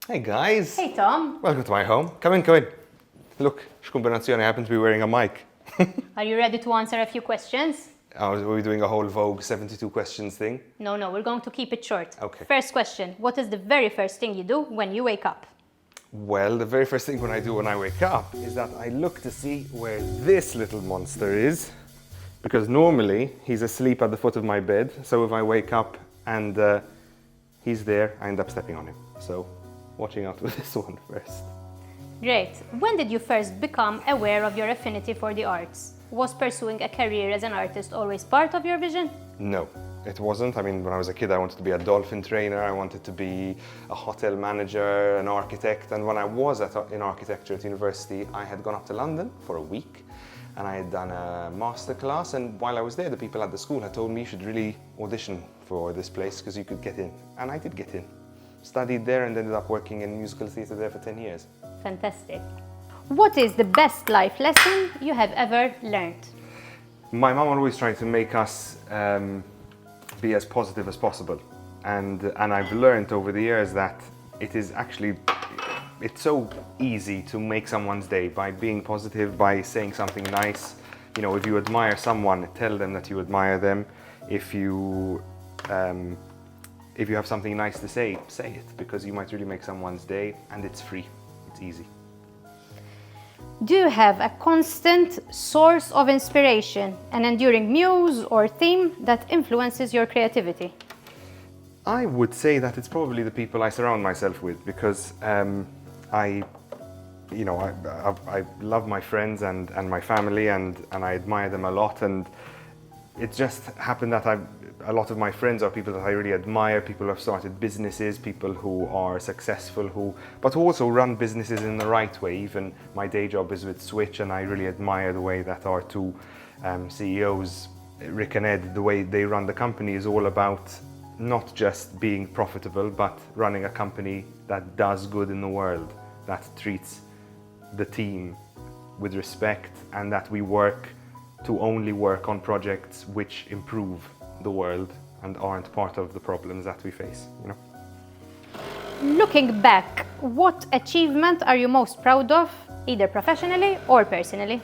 Hey guys! Hey Tom, Welcome to my home. Come in, come in. Look, xcombinazione, I happen to be wearing a mic. are you ready to answer a few questions? Were we doing a whole Vogue 72 questions thing? No, we're going to keep it short. Okay. First question, what is the very first thing you do when you wake up? Well, the very first thing I do when I wake up is that I look to see where this little monster is, because normally he's asleep at the foot of my bed, so if I wake up and he's there, I end up stepping on him. So, watching out with this one first. Great. When did you first become aware of your affinity for the arts? Was pursuing a career as an artist always part of your vision? No, it wasn't. I mean, when I was a kid, I wanted to be a dolphin trainer, I wanted to be a hotel manager, an architect, and when I was in architecture at university, I had gone up to London for a week, and I had done a masterclass, and while I was there, the people at the school had told me you should really audition for this place because you could get in, and I did get in. Studied there and ended up working in musical theatre there for 10 years. Fantastic. What is the best life lesson you have ever learned? My mum always tried to make us be as positive as possible, and I've learned over the years that it's so easy to make someone's day by being positive, by saying something nice. You know, if you admire someone, tell them that you admire them. If you have something nice to say it, because you might really make someone's day, and it's free, it's easy. Do you have a constant source of inspiration, an enduring muse or theme that influences your creativity? I would say that it's probably the people I surround myself with, because I love my friends and my family, and I admire them a lot, and it just happened that a lot of my friends are people that I really admire, people who have started businesses, people who are successful, but who also run businesses in the right way. Even my day job is with Switch, and I really admire the way that our two CEOs, Rick and Ed, the way they run the company is all about not just being profitable, but running a company that does good in the world, that treats the team with respect, and that we work to only work on projects which improve the world and aren't part of the problems that we face, you know. Looking back, what achievement are you most proud of, either professionally or personally?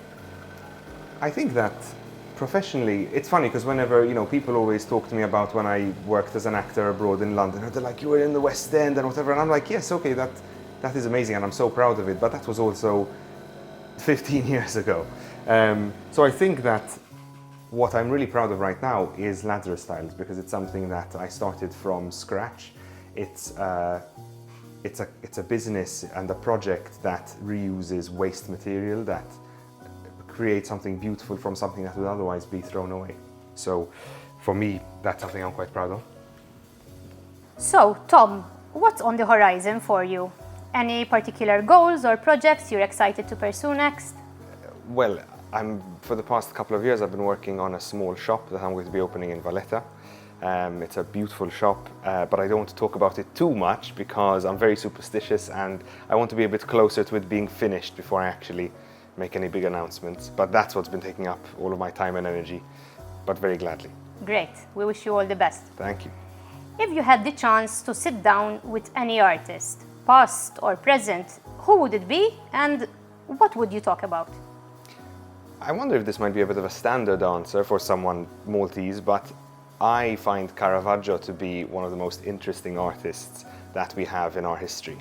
I think that professionally, it's funny because whenever, people always talk to me about when I worked as an actor abroad in London, they're like, you were in the West End and whatever, and I'm like, yes, okay, that is amazing and I'm so proud of it, but that was also 15 years ago. So I think that what I'm really proud of right now is Lazarus Styles, because it's something that I started from scratch. It's a business and a project that reuses waste material, that creates something beautiful from something that would otherwise be thrown away. So for me, that's something I'm quite proud of. So, Tom, what's on the horizon for you? Any particular goals or projects you're excited to pursue next? Well, for the past couple of years, I've been working on a small shop that I'm going to be opening in Valletta. It's a beautiful shop, but I don't want to talk about it too much because I'm very superstitious and I want to be a bit closer to it being finished before I actually make any big announcements. But that's what's been taking up all of my time and energy, but very gladly. Great. We wish you all the best. Thank you. If you had the chance to sit down with any artist, past or present, who would it be and what would you talk about? I wonder if this might be a bit of a standard answer for someone Maltese, but I find Caravaggio to be one of the most interesting artists that we have in our history.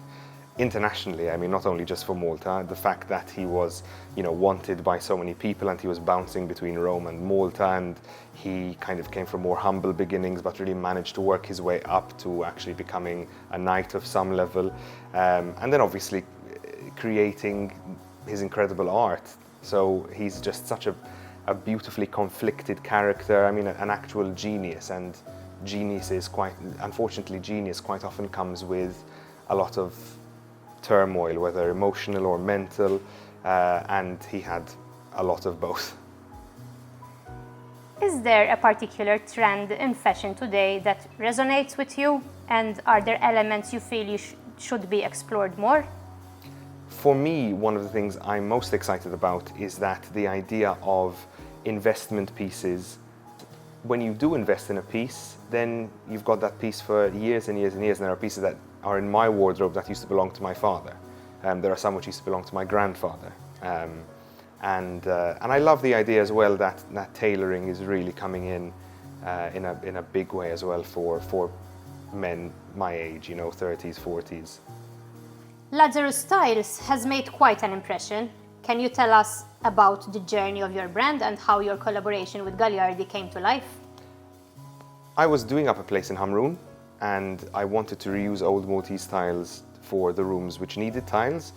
Internationally, I mean, not only just for Malta, the fact that he was, wanted by so many people and he was bouncing between Rome and Malta, and he kind of came from more humble beginnings but really managed to work his way up to actually becoming a knight of some level, and then obviously creating his incredible art. So he's just such a beautifully conflicted character. I mean, an actual genius, and unfortunately, genius quite often comes with a lot of turmoil, whether emotional or mental, and he had a lot of both. Is there a particular trend in fashion today that resonates with you, and are there elements you feel should be explored more? For me, one of the things I'm most excited about is that the idea of investment pieces. When you do invest in a piece, then you've got that piece for years and years and years, and there are pieces that are in my wardrobe that used to belong to my father. There are some which used to belong to my grandfather. And I love the idea as well that tailoring is really coming in a big way as well for men my age, you know, 30s, 40s. Lazarus Styles has made quite an impression. Can you tell us about the journey of your brand and how your collaboration with Gagliardi came to life? I was doing up a place in Hamrun, and I wanted to reuse old Maltese tiles for the rooms which needed tiles,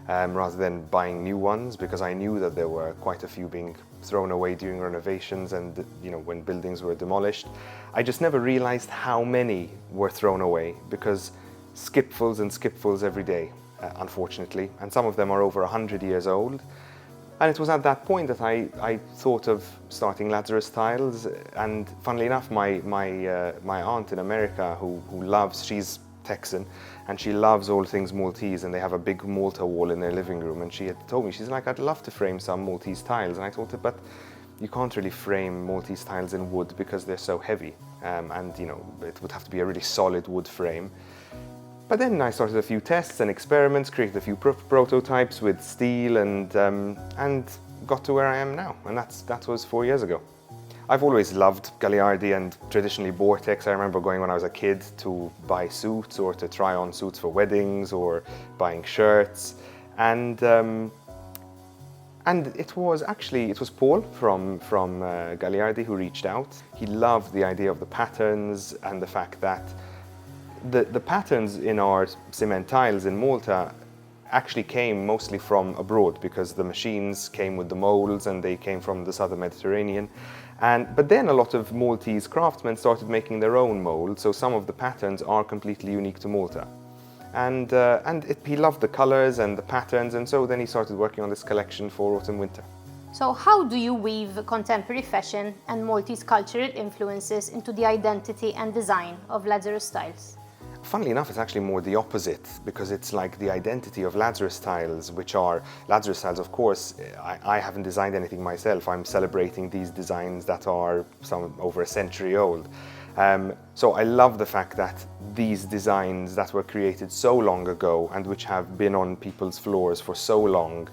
rather than buying new ones, because I knew that there were quite a few being thrown away during renovations and, you know, when buildings were demolished. I just never realized how many were thrown away, because skipfuls and skipfuls every day, unfortunately, and some of them are over 100 years old. And it was at that point that I thought of starting Lazarus Tiles, and funnily enough, my aunt in America who loves, she's Texan, and she loves all things Maltese, and they have a big Malta wall in their living room, and she had told me, she's like, I'd love to frame some Maltese tiles, and I told her, but you can't really frame Maltese tiles in wood because they're so heavy, and you know, it would have to be a really solid wood frame. But then I started a few tests and experiments, created a few prototypes with steel, and got to where I am now, and that was 4 years ago. I've always loved Gagliardi and traditionally Vortex. I remember going when I was a kid to buy suits or to try on suits for weddings or buying shirts, and it was Paul from Gagliardi who reached out. He loved the idea of the patterns and the fact that the patterns in our cement tiles in Malta actually came mostly from abroad, because the machines came with the molds and they came from the southern Mediterranean. But then a lot of Maltese craftsmen started making their own molds, so some of the patterns are completely unique to Malta. He loved the colors and the patterns, and so then he started working on this collection for autumn-winter. So how do you weave contemporary fashion and Maltese cultural influences into the identity and design of Lazarus Styles? Funnily enough, it's actually more the opposite, because it's like the identity of Lazarus tiles, which are Lazarus tiles, of course. I haven't designed anything myself. I'm celebrating these designs that are some over a century old. So I love the fact that these designs that were created so long ago and which have been on people's floors for so long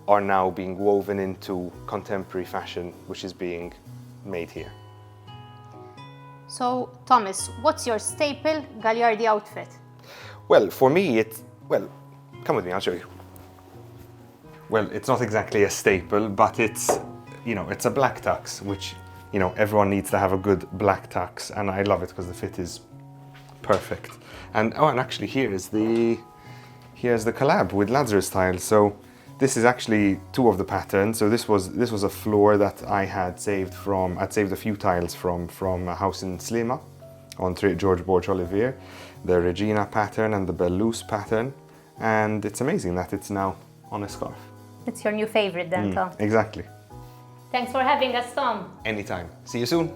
are now being woven into contemporary fashion, which is being made here. So, Thomas, what's your staple Gagliardi outfit? Well, for me, come with me, I'll show you. Well, it's not exactly a staple, but it's a black tux, which, you know, everyone needs to have a good black tux, and I love it because the fit is perfect. And actually here's the collab with Lazarus tiles. So this is actually two of the patterns. So this was a floor that I'd saved a few tiles from a house in Slima on George Borge Olivier, the Regina pattern and the Bellus pattern, and it's amazing that it's now on a scarf. It's your new favorite then, Tom. Exactly. Thanks for having us, Tom. Anytime. See you soon.